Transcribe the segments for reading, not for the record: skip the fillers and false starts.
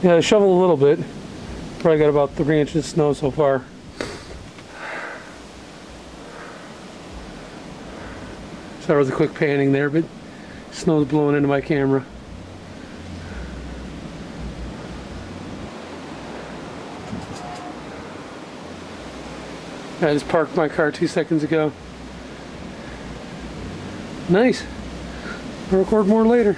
Yeah, I shoveled a little bit. Probably got about 3 inches of snow so far. So that was a quick panning there, but snow's blowing into my camera. I just parked my car 2 seconds ago. Nice. I'll record more later.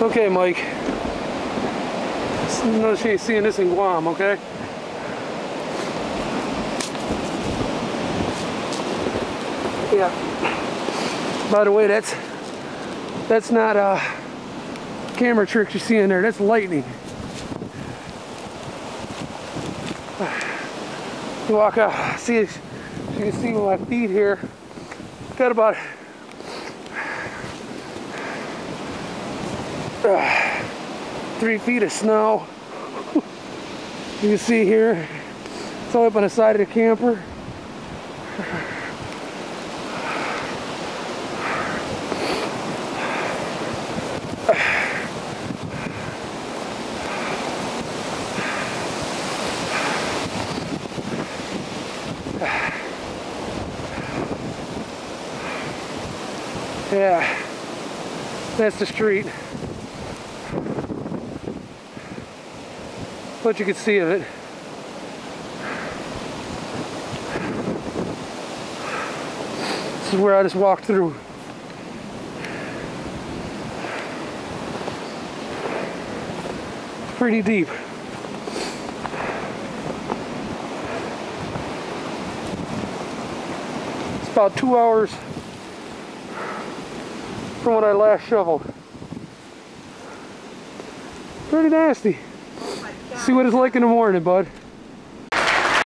Okay, Mike. No shame seeing this in Guam, okay? Yeah. By the way, that's not camera tricks you see in there. That's lightning. You walk out, see, you can see my feet here. Got about 3 feet of snow. You can see here, it's all up on the side of the camper. Yeah, that's the street. What you can see of it. This is where I just walked through. It's pretty deep. It's about 2 hours from when I last shoveled. Pretty nasty. See what it's like in the morning, bud.